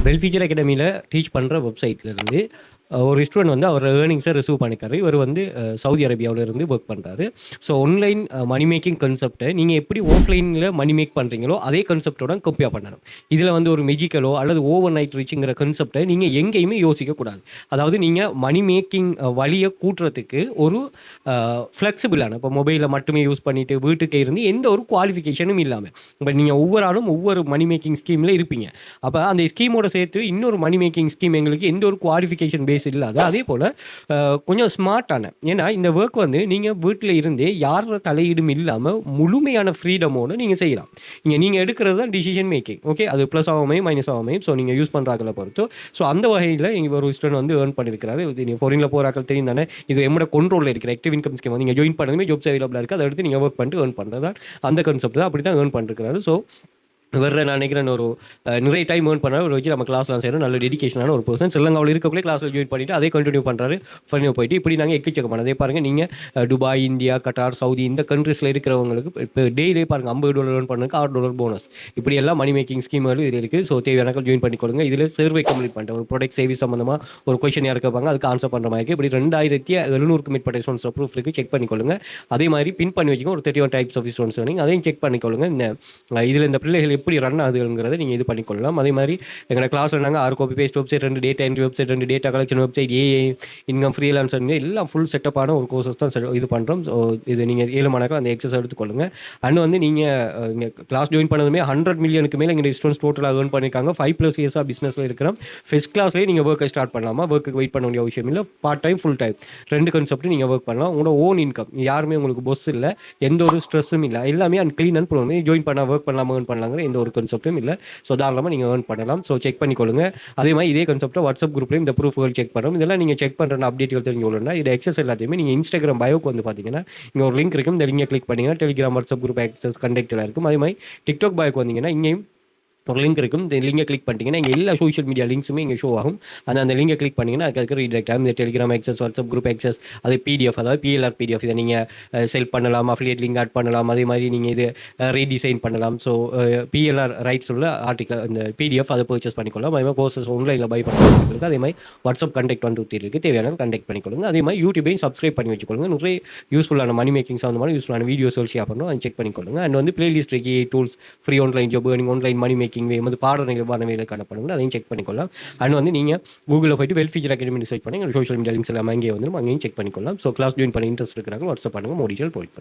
வெல்ஃபீச்சர் அகாடமியில் டீச் பண்ணுற வெப்சைட்லேருந்து ஒரு ஸ்டூடெண்ட் வந்து அவர் ஏர்னிங்ஸை ரிசீவ் பண்ணிக்காரு. இவர் வந்து சவுதி அரேபியாவில் இருந்து ஒர்க் பண்ணுறாரு. ஸோ ஆன்லைன் மணி மேக்கிங் கன்செப்டை நீங்கள் எப்படி ஆஃப்லைனில் மணி மேக் பண்ணுறீங்களோ அதே கன்செப்டோட கம்பேர் பண்ணணும். இதில் வந்து ஒரு மெஜிக்கலோ அல்லது ஓவர் நைட் ரீச்சுங்கிற கன்செப்டை நீங்கள் எங்கேயுமே யோசிக்கக்கூடாது. அதாவது நீங்கள் மணி மேக்கிங் வழியை கூட்டுறதுக்கு ஒரு ஃப்ளெக்சிபிளான இப்போ மொபைலில் மட்டுமே யூஸ் பண்ணிவிட்டு வீட்டுக்கே இருந்து எந்த ஒரு குவாலிஃபிகேஷனும் இல்லாமல் இப்போ நீங்கள் ஒவ்வொரு ஆளும் ஒவ்வொரு மணி மேக்கிங் ஸ்கீமில் இருப்பீங்க. அப்போ அந்த ஸ்கீமோட சேர்த்து இன்னொரு மணி மேக்கிங் ஸ்கீம் எங்களுக்கு எந்த ஒரு குவாலிஃபிகேஷன் பேஸ் இல்லாத அதே போல் கொஞ்சம் ஸ்மார்ட்டான ஏன்னா இந்த ஒர்க் வந்து நீங்கள் வீட்டில் இருந்தே யாரோட தலையீடும் இல்லாமல் முழுமையான ஃப்ரீடமோடு நீங்கள் செய்யலாம். நீங்கள் எடுக்கிறது தான் டிசிஷன் மேக்கிங். ஓகே, அது ப்ளஸ் ஆகாமையும் மைனஸ் ஆகாமையும் ஸோ நீங்கள் யூஸ் பண்ணுறாக்களை பொறுத்து. ஸோ அந்த வகையில் இங்கே ஒரு ஸ்டூடெண்ட் வந்து ஏர்ன் பண்ணியிருக்கிறாரு. நீங்கள் ஃபாரினில் போகிறாக்கள் தெரியும் தானே, இது என்னோட கண்ட்ரோலில் இருக்கிற ஆக்டிவ் இன்கம் ஸ்கீம் நீங்கள் ஜாயின் பண்ணதுமே ஜாப்ஸ் அவைலபிளாக இருக்குது. அதை எடுத்து நீங்கள் ஒர்க் பண்ணிட்டு ஏர்ன் பண்ணுறது தான் அந்த கான்செப்ட் தான். அப்படி தான் ஏர்ன் பண்ணிருக்கிறாரு. ஸோ வேறு நான் நினைக்கிறேன் ஒரு நிறைய டைம் ஏர்ன் பண்ணுறாரு. ஒரு வச்சு நம்ம கிளாஸ்லாம் செய்யணும். நல்ல டெடிகேஷனான ஒரு பர்சன். ஸ்ரீலங்காவில் இருக்கக்குள்ளே கிளாஸில் ஜாயின் பண்ணிவிட்டு அதே கண்டினியூ பண்ணுறாரு. ஃபனியாக போயிட்டு இப்படி நாங்கள் எக்கச்சக்கமான அதே பாருங்கள். நீங்கள் துபாய், இந்தியா, கட்டார், சவுதி இந்த கண்ட்ரீஸில் இருக்கிறவங்களுக்கு இப்போ டெய்லியே பாருங்கள் $50 ஏர்ன் பண்ணுறதுக்கு $6 போனஸ். இப்படி எல்லாம் மணி மேக்கிங் ஸ்கீம்களும் இது இருக்குது. ஸோ தேவையான ஜாயின் பண்ணி கொடுங்க. இதில் சர்வே கம்ப்ளீட் பண்ணிட்டு ஒரு ப்ராடக்ட் சர்வீஸ் சம்மந்தமாக ஒரு கொஷன் யார் கேட்பாங்க, அதுக்கு ஆன்சர் பண்ணுற மாதிரி இப்படி 2700க்கும் மேற்பட்ட ஸ்டூடெண்ட்ஸ் ப்ரூஃப் இருக்குது. செக் பண்ணிக்கொள்ளுங்க. அதே மாதிரி பின் பண்ணி வச்சுக்கோங்க. ஒரு 31 டைப்ஸ் ஆஃப் ஸ்டூடெண்ட்ஸ் வேணும். அதையும் செக் பண்ணிக்கொள்ளுங்க. இதில் இந்த பிள்ளைகள் எப்படி ரன் ஆகுதுங்கிறத நீங்கள் இது பண்ணிக்கொள்ளலாம். அதே மாதிரி எங்களோட கிளாஸில் நாங்கள் 6 copy paste website, 2 data entry website, 2 data collection website, AI income freelancer எல்லாம் ஃபுல் செட்டப்பான ஒரு கோர்சஸ் தான் இது பண்ணுறோம். ஸோ இது நீங்கள் 7 மணிக்கு அந்த எக்ஸஸ் எடுத்துக்கொள்ளுங்க. அண்ட் வந்து நீங்கள் இங்கே கிளாஸ் ஜாயின் பண்ணதுமே 100 மில்லியனுக்கு மேலே எங்கள் ஸ்டூடெண்ட்ஸ் டோட்டலாக ஏர்ன் பண்ணியிருக்காங்க. 5+ இயர்ஸாக பிஸ்னஸில் இருக்கிறோம். ஃபர்ஸ்ட் கிளாஸ்லேயே நீங்கள் ஒர்க்கை ஸ்டார்ட் பண்ணலாமா, ஒர்க்கு வெயிட் பண்ண வேண்டிய அவசியம் இல்லை. Part time, full time 2 concept நீங்கள் ஒர்க் பண்ணலாம். உங்களோட ஓன் இன்கம், யாருமே உங்களுக்கு பொஸ் இல்லை, எந்த ஒரு ஸ்ட்ரெஸ்ஸும் இல்லை, எல்லாமே அண்ட் க்ளீன் அண்ட் ப்ரோமே ஜாயின் பண்ணால் ஒர்க் பண்ணலாமா ஏர்ன் பண்ணலாங்கிற எந்த ஒரு கான்செப்ட்டும் இல்லை. ஸோ தாராளமாக நீங்கள் ஏர்ன் பண்ணலாம். ஸோ செக் பண்ணிக்கொள்ளுங்க. அதே மாதிரி இதே கான்செப்ட்டை வாட்ஸ்அப் குரூப்லேயும் இந்த ப்ரூஃப்கள் செக் பண்ணுறோம். இதெல்லாம் நீங்கள் செக் பண்ணுற அப்டேட்டுகள் தெரிஞ்சுக்கொள்ளணும்னா இது எக்ஸஸ் எல்லாத்தையுமே நீங்கள் இன்ஸ்டாகிராம் பயோக்கு வந்து பார்த்தீங்கன்னா இங்கே ஒரு லிங்க் இருக்கும். இந்த லிங்கை கிளிக் பண்ணிங்கன்னா டெலிகிராம், வாட்ஸ்அப் குரூப் ஆக்சஸ் கண்டெக்டில் இருக்கும். அதே மாதிரி டிக்டாக் பயோக்கு வந்தீங்கன்னா இங்கேயும் ஒரு லிங்க் இருக்கும். இந்த லிங்கை கிளிக் பண்ணிட்டீங்கன்னா இங்கே எல்லா சோஷியல் மீடியா லிங்க்ஸுமே இங்கே ஷோ ஆகும். அந்த லிங்கை கிளிக் பண்ணிங்கன்னா அதுக்கு ரீடைரக்ட் ஆகும். இந்த Telegram access, WhatsApp group access, அது பிடிஎஃப், அதாவது பிஎல்ஆர் பிடிஎஃப், இதை நீங்கள் செல் பண்ணலாம், அஃபிலியேட் லிங்க் ஆட் பண்ணலாம். அதே மாதிரி நீங்கள் இது ரீடிசைன் பண்ணலாம். ஸோ பிஎல்ஆர் ரைட்ஸ் உள்ள ஆர்டிக்கல் இந்த பிடிஎஃப் அதை பர்ச்சேஸ் பண்ணிக்கொள்ளலாம். அதே மாதிரி கோர்சஸ் ஆன்லைனில் பை பண்ணுறதுக்கு அதே மாதிரி வாட்ஸ்அப் கண்டெக்ட் வந்து இருக்குது. தேவையான கண்டெக்ட் பண்ணிக்கொள்ளுங்க. அதே மாதிரி யூடியூபையும் சப்ஸ்கிரைப் பண்ணி வச்சுக்கொள்ளுங்க. நிறைய யூஸ்ஃபுல்லான மணி மேக்கிங் சம்மந்தமான யூஸ்ஃபுல்லான வீடியோஸ் ஷேர் பண்ணுறோம். அதை செக் பண்ணிக்கொள்ளுங்க. அண்ட் வந்து பிளேலிஸ்ட் இருக்கு, tools, free online job, online money making வந்து பாட வேலை காணப்படுங்க. அதையும் செக் பண்ணிக்கொள்ளலாம். அண்ட் வந்து நீங்கள் கூகுளில் போய்ட்டு வெல்ஃபீச்சர் அகாடமி சர்ச் பண்ணி சோஷியல் மீடியா லிங்க்ஸ் எல்லாம் அங்கேயே வந்து அங்கேயும் செக் பண்ணிக்கொள்ளலாம். ஸோ கிளாஸ் ஜாயின் பண்ண இன்ட்ரெஸ்ட் இருக்கிறாங்க வாட்ஸ்அப் பண்ணுங்கள். மோர் டீட்டெயில் போயிட்டு